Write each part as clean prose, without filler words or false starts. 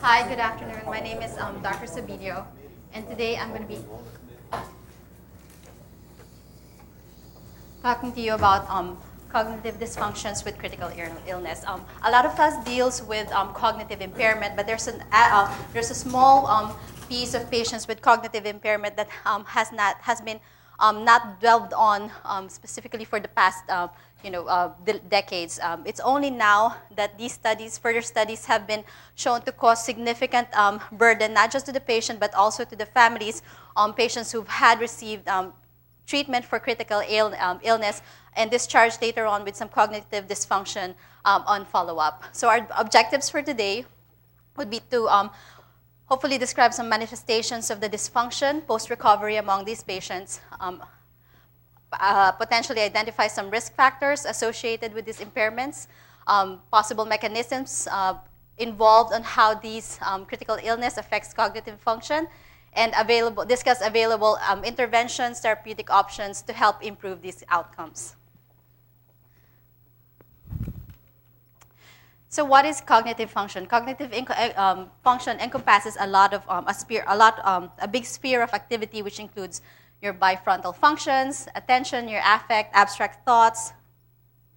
Hi, good afternoon. My name is Dr. Sabillo, and today I'm going to be talking to you about cognitive dysfunctions with critical illness. A lot of us deals with cognitive impairment, but there's a small piece of patients with cognitive impairment that has been not delved on specifically for the past decades. It's only now that these further studies, have been shown to cause significant burden, not just to the patient, but also to the families, patients who've had received treatment for critical illness and discharged later on with some cognitive dysfunction on follow-up. So our objectives for today would be to hopefully describe some manifestations of the dysfunction post-recovery among these patients, potentially identify some risk factors associated with these impairments, possible mechanisms involved on how these critical illness affects cognitive function, and discuss available interventions, therapeutic options to help improve these outcomes. So what is cognitive function? Cognitive function encompasses a big sphere of activity, which includes your bifrontal functions, attention, your affect, abstract thoughts,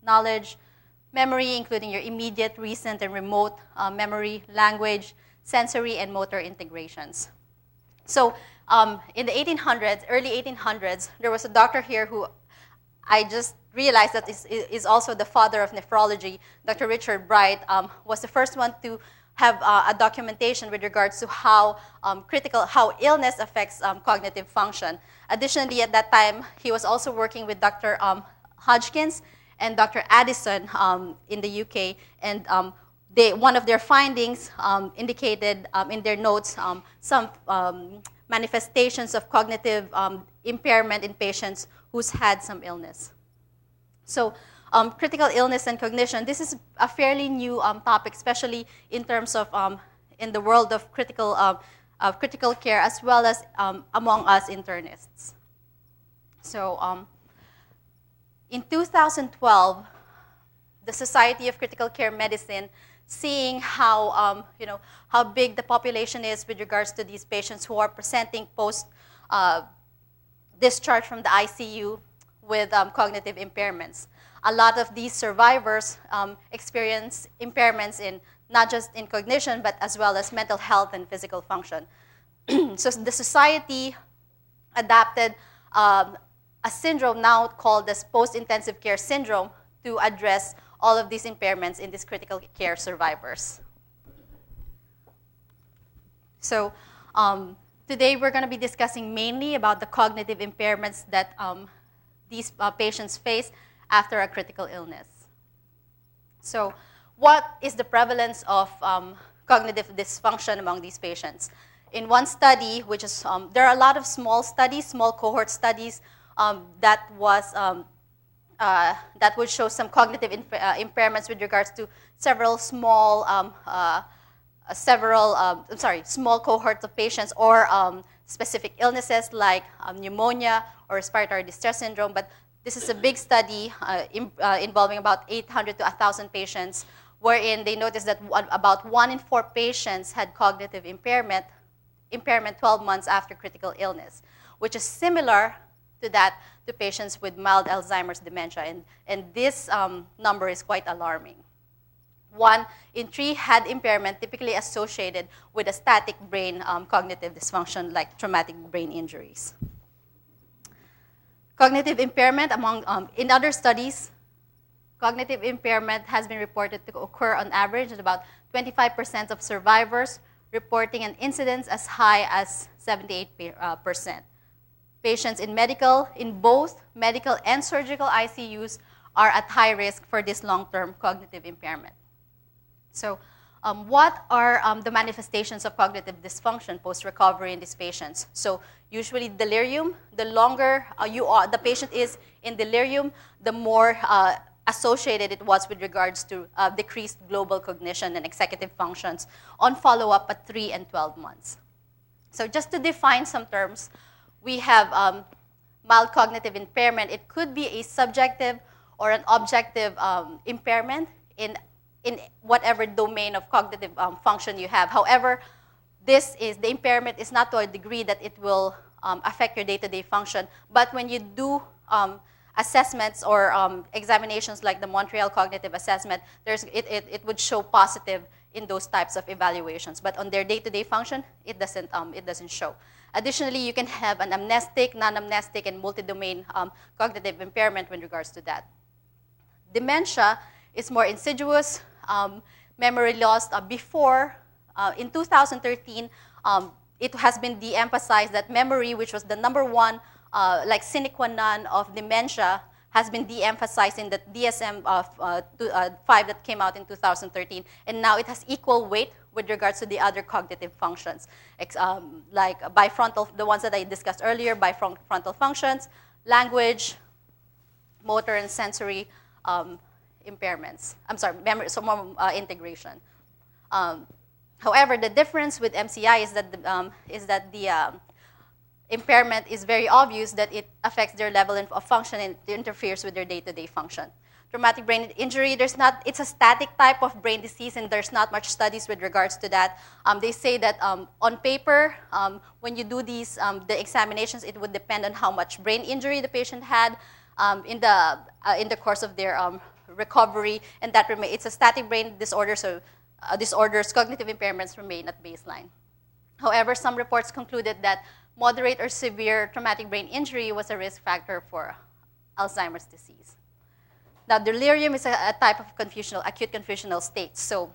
knowledge, memory, including your immediate, recent, and remote memory, language, sensory, and motor integrations. So in the early 1800s, there was a doctor here who I just realized that is also the father of nephrology. Dr. Richard Bright was the first one to have a documentation with regards to how illness affects cognitive function. Additionally, at that time, he was also working with Dr. Hodgkins and Dr. Addison in the UK, and one of their findings indicated in their notes some manifestations of cognitive impairment in patients who's had some illness. So critical illness and cognition, this is a fairly new topic, especially in terms of in the world of critical care, as well as among us internists. So in 2012, the Society of Critical Care Medicine, seeing how big the population is with regards to these patients who are presenting post discharge from the ICU with cognitive impairments. A lot of these survivors experience impairments in not just in cognition, but as well as mental health and physical function. So the society adapted a syndrome now called as post-intensive care syndrome to address all of these impairments in these critical care survivors. So today we're going to be discussing mainly about the cognitive impairments that these patients face after a critical illness. So what is the prevalence of cognitive dysfunction among these patients? In one study, which is, there are a lot of small studies, small cohort studies that would show some cognitive impairments with regards to several small cohorts of patients, or specific illnesses like pneumonia or respiratory distress syndrome. But this is a big study involving about 800 to 1,000 patients, wherein they noticed that about 1 in 4 patients had cognitive impairment 12 months after critical illness, which is similar to that to patients with mild Alzheimer's dementia. And this number is quite alarming. 1 in 3 had impairment typically associated with a static brain cognitive dysfunction like traumatic brain injuries. Cognitive impairment in other studies, cognitive impairment has been reported to occur on average at about 25% of survivors, reporting an incidence as high as 78%. Patients in both medical and surgical ICUs are at high risk for this long-term cognitive impairment. So what are the manifestations of cognitive dysfunction post-recovery in these patients? So usually delirium, the longer the patient is in delirium, the more associated it was with regards to decreased global cognition and executive functions on follow-up at 3 and 12 months. So just to define some terms, we have mild cognitive impairment. It could be a subjective or an objective impairment in in whatever domain of cognitive function you have. However, the impairment is not to a degree that it will affect your day-to-day function. But when you do assessments or examinations like the Montreal Cognitive Assessment, it would show positive in those types of evaluations. But on their day-to-day function, it doesn't show. Additionally, you can have an amnestic, non-amnestic, and multi-domain cognitive impairment with regards to that. Dementia is more insidious. Memory loss before, in 2013, it has been de-emphasized that memory, which was the number one like sine qua non of dementia, has been de-emphasized in the DSM-5 that came out in 2013, and now it has equal weight with regards to the other cognitive functions, like bifrontal, the ones that I discussed earlier, bifrontal functions, language, motor and sensory impairments. I'm sorry, memory, so more integration. However, the difference with MCI is that the impairment is very obvious that it affects their level of function and it interferes with their day-to-day function. Traumatic brain injury, it's a static type of brain disease, and there's not much studies with regards to that. They say that on paper, when you do these the examinations, it would depend on how much brain injury the patient had in the course of their recovery, and that it's a static brain disorder, so disorders, cognitive impairments remain at baseline. However, some reports concluded that moderate or severe traumatic brain injury was a risk factor for Alzheimer's disease. Now, delirium is a type of acute confusional state. So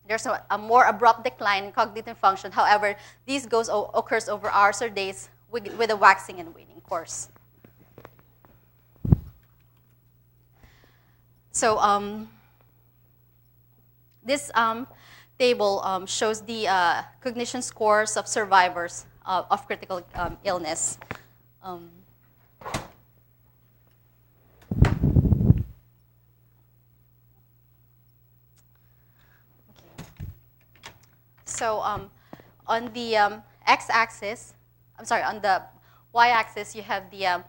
there's a more abrupt decline in cognitive function. However, this occurs over hours or days with a waxing and waning course. So this table shows the cognition scores of survivors of critical illness. So on the x-axis, on the y-axis, you have the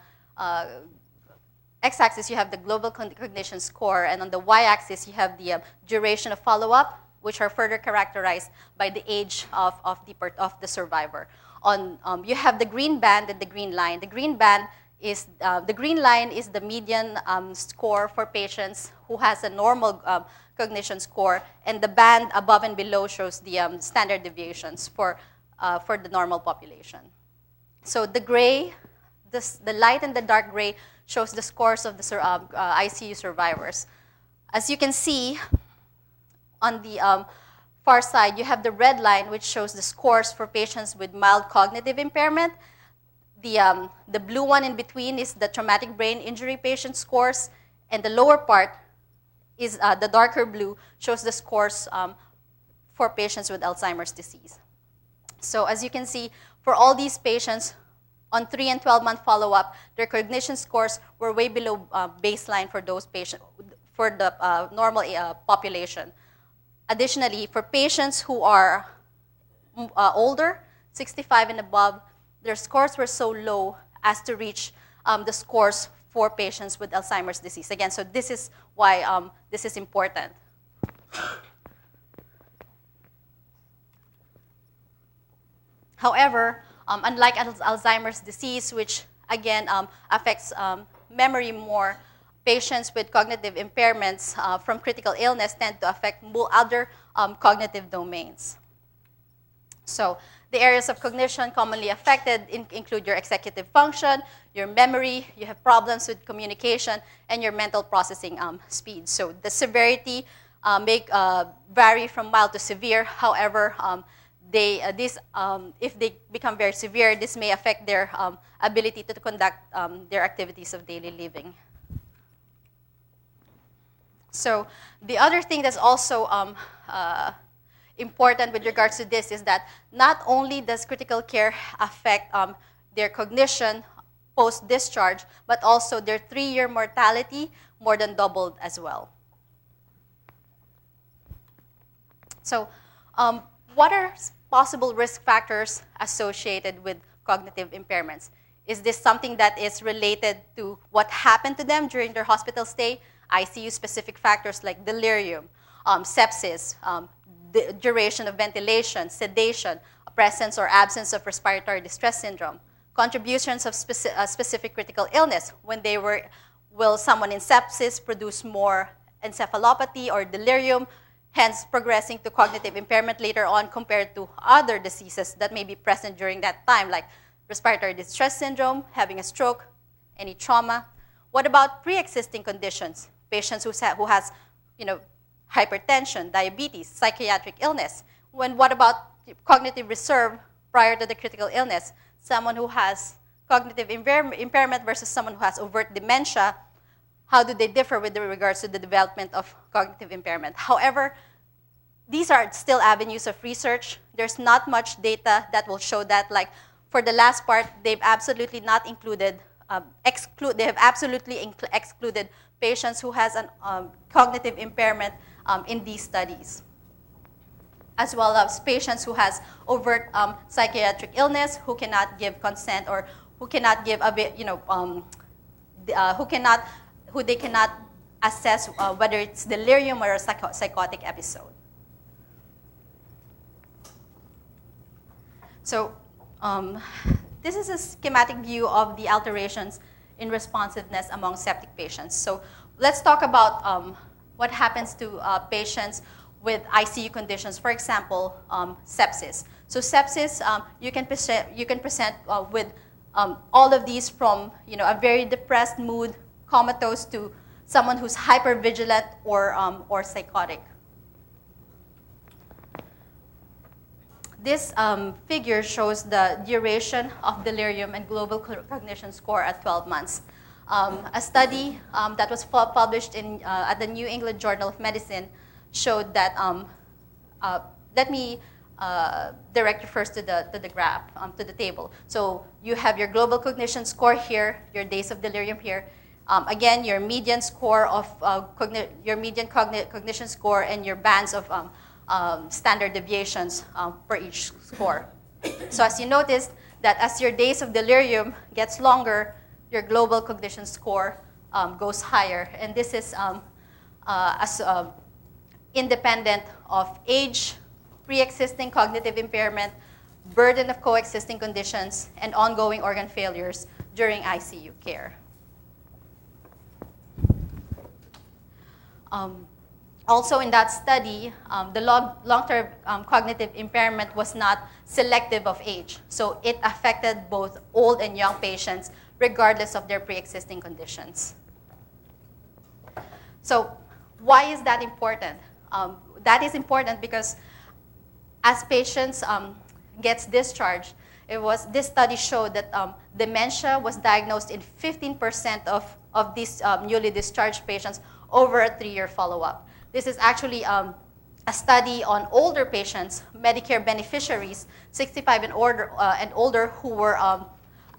x-axis, you have the global cognition score, and on the y-axis, you have the duration of follow-up, which are further characterized by the age of the survivor. You have the green band and the green line. The green line is the median score for patients who has a normal cognition score, and the band above and below shows the standard deviations for the normal population. So the gray, the light and the dark gray shows the scores of the ICU survivors. As you can see, on the far side, you have the red line, which shows the scores for patients with mild cognitive impairment. The blue one in between is the traumatic brain injury patient scores, and the lower part is the darker blue, shows the scores for patients with Alzheimer's disease. So as you can see, for all these patients, on 3 and 12-month follow-up, their cognition scores were way below baseline for those patients, for the normal population. Additionally, for patients who are older, 65 and above, their scores were so low as to reach the scores for patients with Alzheimer's disease. Again, so this is why this is important. However, unlike Alzheimer's disease, which again affects memory more, patients with cognitive impairments from critical illness tend to affect other cognitive domains. So the areas of cognition commonly affected include your executive function, your memory, you have problems with communication, and your mental processing speed. So the severity may vary from mild to severe. However, if they become very severe, this may affect their ability to conduct their activities of daily living. So the other thing that's also important with regards to this is that not only does critical care affect their cognition post-discharge, but also their 3-year mortality more than doubled as well. So what are possible risk factors associated with cognitive impairments? Is this something that is related to what happened to them during their hospital stay? ICU-specific factors like delirium. sepsis, the duration of ventilation, sedation, presence or absence of respiratory distress syndrome, contributions of specific critical illness. Will someone in sepsis produce more encephalopathy or delirium, hence progressing to cognitive impairment later on compared to other diseases that may be present during that time, like respiratory distress syndrome, having a stroke, any trauma. What about pre-existing conditions? Patients who has hypertension, diabetes, psychiatric illness. What about cognitive reserve prior to the critical illness? Someone who has cognitive impairment versus someone who has overt dementia, how do they differ with regards to the development of cognitive impairment? However, these are still avenues of research. There's not much data that will show that. Like for the last part, they've absolutely not included, they have absolutely excluded patients who has an cognitive impairment in these studies, as well as patients who has overt psychiatric illness, who cannot give consent or who cannot give who they cannot assess whether it's delirium or a psychotic episode. So this is a schematic view of the alterations in responsiveness among septic patients. So let's talk about what happens to patients with ICU conditions, for example, sepsis. So sepsis, you can present with all of these from a very depressed mood, comatose, to someone who's hypervigilant or psychotic. This figure shows the duration of delirium and global cognition score at 12 months. A study that was published at the New England Journal of Medicine showed that, let me direct you first to the graph, to the table. So you have your global cognition score here, your days of delirium here. Again, your median score of cognition score and your bands of standard deviations for each score. So as you noticed, that as your days of delirium gets longer, your global cognition score goes higher. And this is independent of age, pre-existing cognitive impairment, burden of coexisting conditions, and ongoing organ failures during ICU care. Also in that study, the long-term cognitive impairment was not selective of age. So it affected both old and young patients regardless of their pre-existing conditions. So why is that important? That is important because as patients gets discharged, this study showed that dementia was diagnosed in 15% of these newly discharged patients over a 3-year follow-up. This is actually a study on older patients, Medicare beneficiaries, 65 and older, who were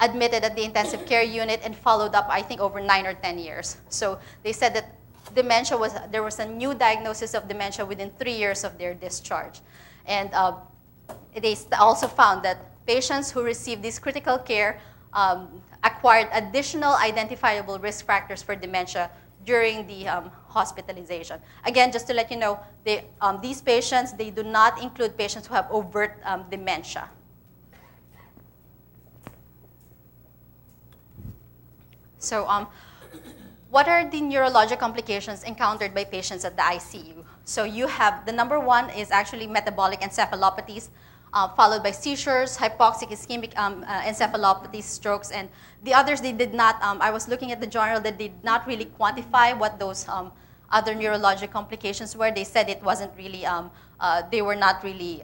admitted at the intensive care unit and followed up, I think, over 9 or 10 years. So they said that there was a new diagnosis of dementia within 3 years of their discharge. And they also found that patients who received this critical care acquired additional identifiable risk factors for dementia during the hospitalization. Again, just to let you know, these patients, they do not include patients who have overt dementia. So what are the neurologic complications encountered by patients at the ICU? So you have, the number one is actually metabolic encephalopathies, followed by seizures, hypoxic ischemic encephalopathies, strokes, and the others they did not, I was looking at the journal that did not really quantify what those other neurologic complications were. They said it wasn't really, they were not really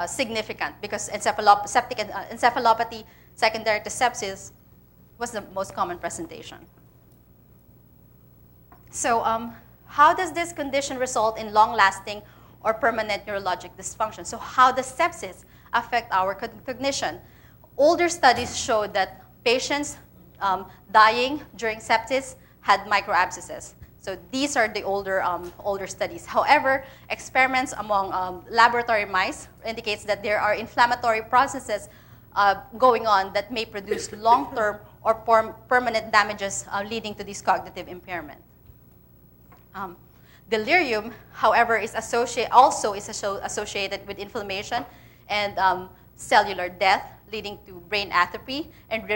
significant because septic encephalopathy secondary to sepsis was the most common presentation. So how does this condition result in long-lasting or permanent neurologic dysfunction? So how does sepsis affect our cognition? Older studies showed that patients dying during sepsis had microabscesses. So these are the older studies. However, experiments among laboratory mice indicates that there are inflammatory processes going on that may produce long-term or permanent damages leading to this cognitive impairment. Delirium, however, is associated with inflammation and cellular death, leading to brain atrophy and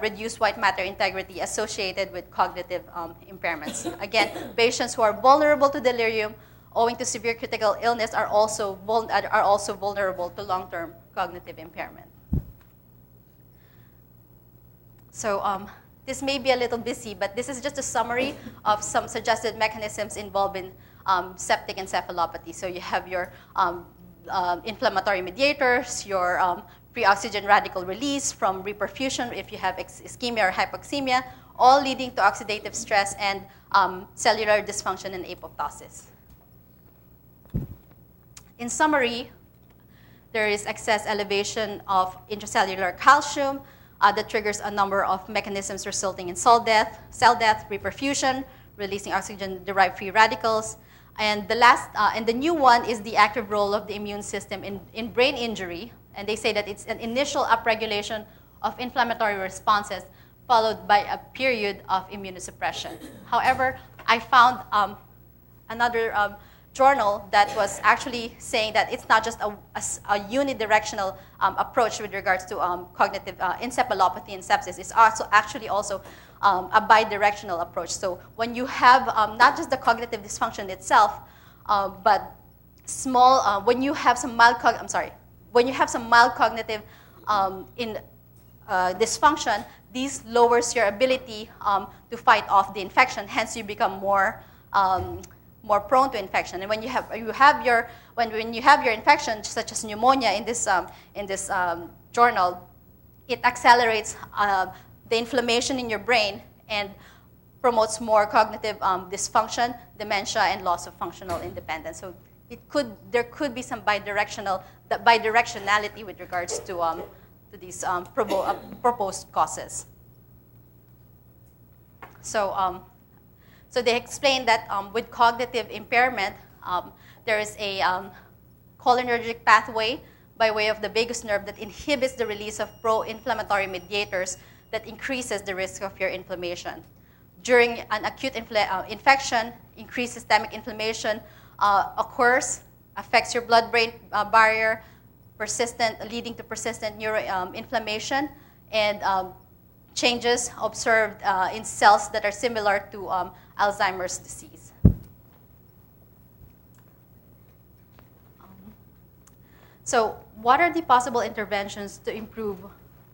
reduced white matter integrity associated with cognitive impairments. Again, patients who are vulnerable to delirium owing to severe critical illness are also vulnerable to long-term cognitive impairment. So this may be a little busy, but this is just a summary of some suggested mechanisms involved in septic encephalopathy. So you have your inflammatory mediators, your free oxygen radical release from reperfusion if you have ischemia or hypoxemia, all leading to oxidative stress and cellular dysfunction and apoptosis. In summary, there is excess elevation of intracellular calcium that triggers a number of mechanisms resulting in cell death, reperfusion, releasing oxygen-derived free radicals. And the new one is the active role of the immune system in brain injury. And they say that it's an initial upregulation of inflammatory responses followed by a period of immunosuppression. However, I found another journal that was actually saying that it's not just a unidirectional approach with regards to cognitive encephalopathy and sepsis. It's actually also a bidirectional approach. So when you have not just the cognitive dysfunction itself, but when you have some mild cognitive dysfunction, this lowers your ability to fight off the infection. Hence, you become more prone to infection. And when you have your infection, such as pneumonia in this journal, it accelerates the inflammation in your brain and promotes more cognitive dysfunction, dementia, and loss of functional independence. So there could be some bidirectionality with regards to these proposed causes. So they explained that with cognitive impairment, there is a cholinergic pathway by way of the vagus nerve that inhibits the release of pro-inflammatory mediators that increases the risk of your inflammation. During an acute infection, increased systemic inflammation occurs, affects your blood-brain barrier, leading to persistent neuroinflammation, and changes observed in cells that are similar to Alzheimer's disease. So what are the possible interventions to improve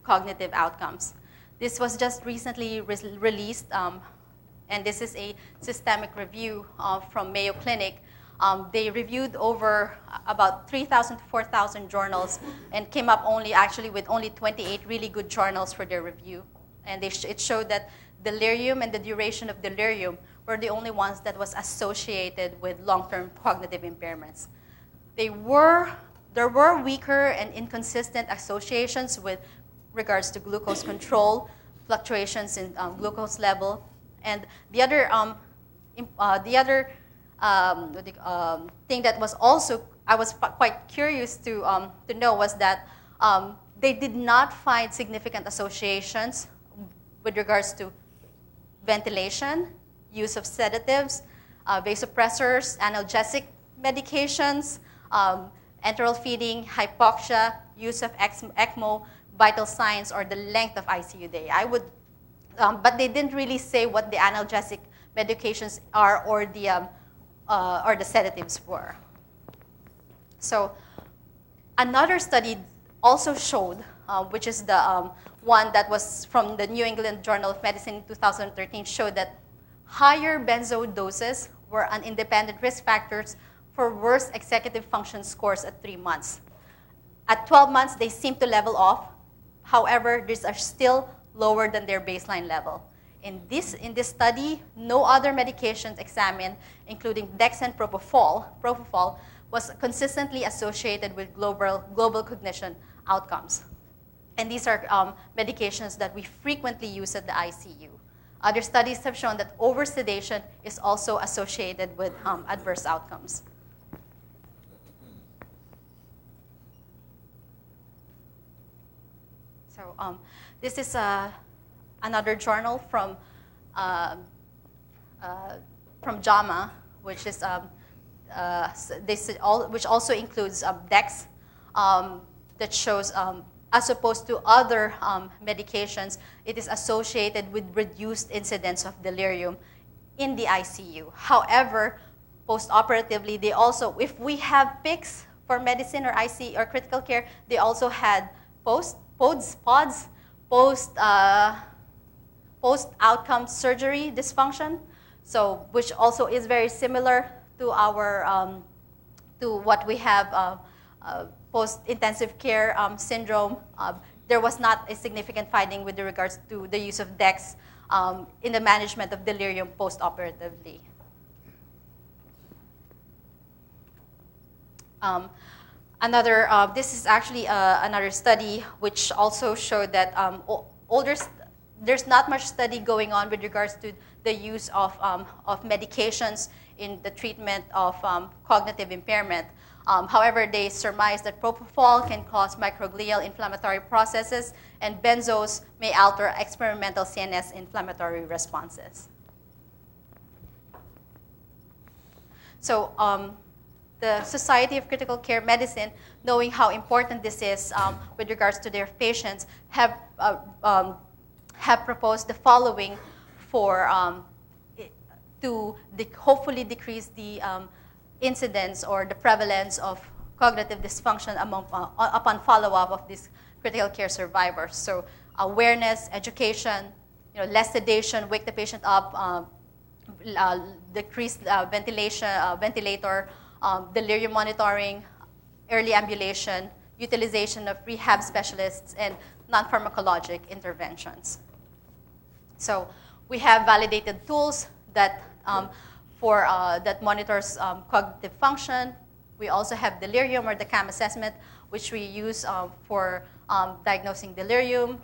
cognitive outcomes? This was just recently released, and this is a systemic review from Mayo Clinic. They reviewed over about 3,000 to 4,000 journals and came up with only 28 really good journals for their review. And it showed that delirium and the duration of delirium were the only ones that was associated with long-term cognitive impairments. There were weaker and inconsistent associations with regards to glucose control, fluctuations in glucose level, and the other thing that was also I was quite curious to know was that they did not find significant associations with regards to ventilation, use of sedatives, vasopressors, analgesic medications, enteral feeding, hypoxia, use of ECMO, vital signs, or the length of ICU day. But they didn't really say what the analgesic medications are or the sedatives were. So another study also showed, which is the one that was from the New England Journal of Medicine in 2013, showed that higher benzo doses were an independent risk factors for worse executive function scores at 3 months. At 12 months, they seem to level off. However, these are still lower than their baseline level. In this study, no other medications examined, including dex and propofol, was consistently associated with global cognition outcomes. And these are medications that we frequently use at the ICU. Other studies have shown that oversedation is also associated with adverse outcomes. So this is another journal from JAMA, which is which also includes DEX, that shows, as opposed to other medications, it is associated with reduced incidence of delirium in the ICU. However, post-operatively, they also, if we have PICS for medicine or IC or critical care, they also had post-outcome surgery dysfunction, so which also is very similar to our to what we have post-intensive care syndrome. There was not a significant finding with regards to the use of DEX in the management of delirium post-operatively. This is actually another study which also showed that there's not much study going on with regards to the use of medications in the treatment of cognitive impairment. However, they surmise that propofol can cause microglial inflammatory processes, and benzos may alter experimental CNS inflammatory responses. So the Society of Critical Care Medicine, knowing how important this is with regards to their patients, have proposed the following for to hopefully decrease the incidence or the prevalence of cognitive dysfunction upon follow-up of these critical care survivors. So awareness, education, less sedation, wake the patient up, decreased ventilator, delirium monitoring, early ambulation, utilization of rehab specialists, and non-pharmacologic interventions. So we have validated tools that that monitors cognitive function. We also have delirium or the CAM assessment, which we use for diagnosing delirium.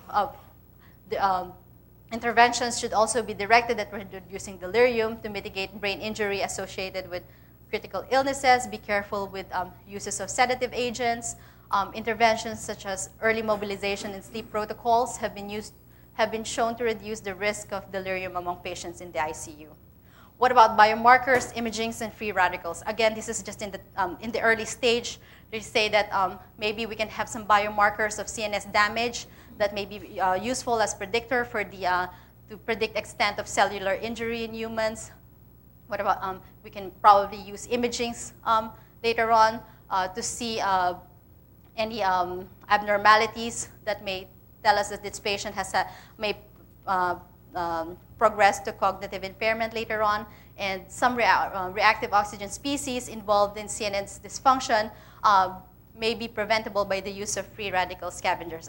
Interventions should also be directed at reducing delirium to mitigate brain injury associated with critical illnesses. Be careful with uses of sedative agents. Interventions such as early mobilization and sleep protocols have been shown to reduce the risk of delirium among patients in the ICU. What about biomarkers, imagings, and free radicals? Again, this is just in the early stage. They say that maybe we can have some biomarkers of CNS damage that may be useful as predictor for to predict extent of cellular injury in humans. What about we can probably use imagings later on to see any abnormalities that may tell us that this patient may progress to cognitive impairment later on, and some reactive oxygen species involved in CNS dysfunction may be preventable by the use of free radical scavengers.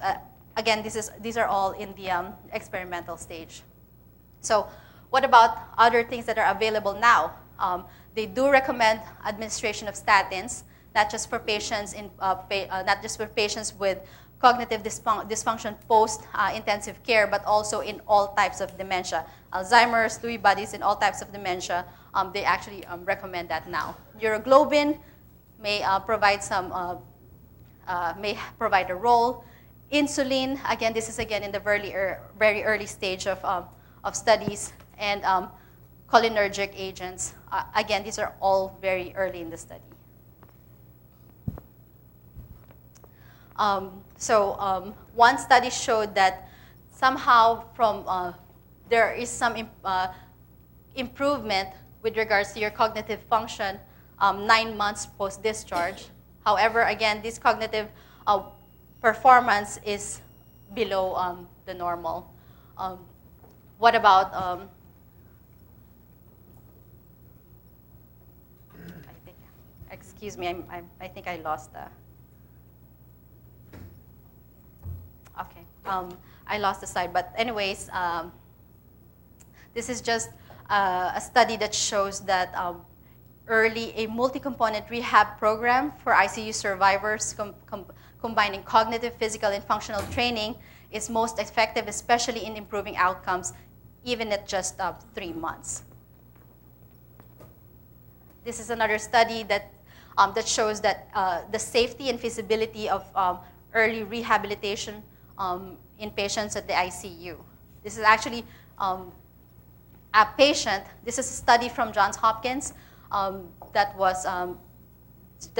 Again, these are all in the experimental stage. So what about other things that are available now? They do recommend administration of statins, not just for patients with cognitive dysfunction post-intensive care, but also in all types of dementia. Alzheimer's, Lewy bodies, and all types of dementia, they actually recommend that now. Neuroglobin may provide a role. Insulin, again, this is again in the very early stage of studies, and cholinergic agents. Again, these are all very early in the study. One study showed that somehow there is some improvement with regards to your cognitive function 9 months post-discharge. However, again, this cognitive performance is below the normal. What about excuse me, I think I lost the. Okay, I lost the slide, but anyways, this is just a study that shows that a multi-component rehab program for ICU survivors combining cognitive, physical, and functional training is most effective, especially in improving outcomes, even at just 3 months. This is another study that shows that the safety and feasibility of early rehabilitation in patients at the ICU. This is actually a patient. This is a study from Johns Hopkins. that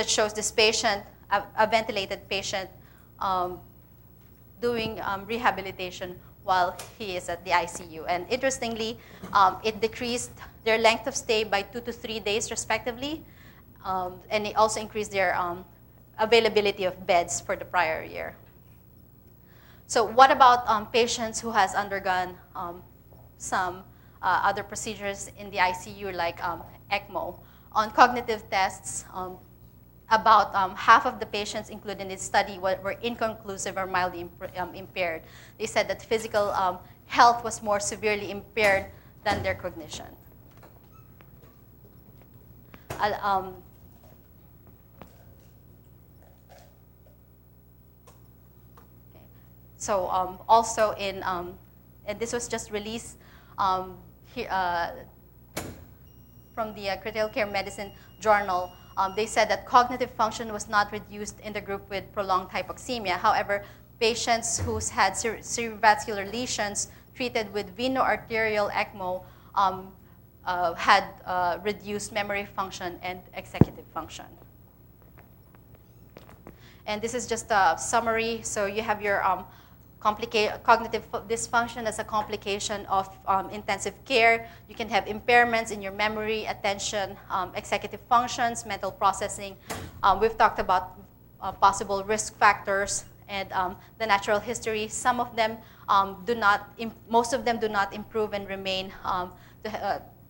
shows this patient, a ventilated patient, doing rehabilitation while he is at the ICU. And interestingly, it decreased their length of stay by 2 to 3 days, respectively, and it also increased their availability of beds for the prior year. So what about patients who has undergone some other procedures in the ICU, like ECMO? On cognitive tests, about half of the patients included in this study were inconclusive or mildly impaired. They said that physical health was more severely impaired than their cognition. So also and this was just released here, from the Critical Care Medicine Journal. They said that cognitive function was not reduced in the group with prolonged hypoxemia. However, patients who had cerebrovascular lesions treated with veno-arterial ECMO had reduced memory function and executive function. And this is just a summary. So you have your cognitive dysfunction as a complication of intensive care. You can have impairments in your memory, attention, executive functions, mental processing. We've talked about possible risk factors and the natural history. Some of them most of them do not improve and remain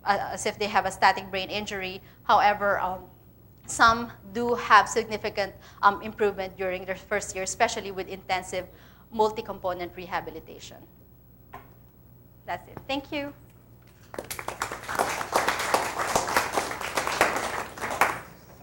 as if they have a static brain injury. However, some do have significant improvement during their first year, especially with intensive multi-component rehabilitation. That's it. Thank you.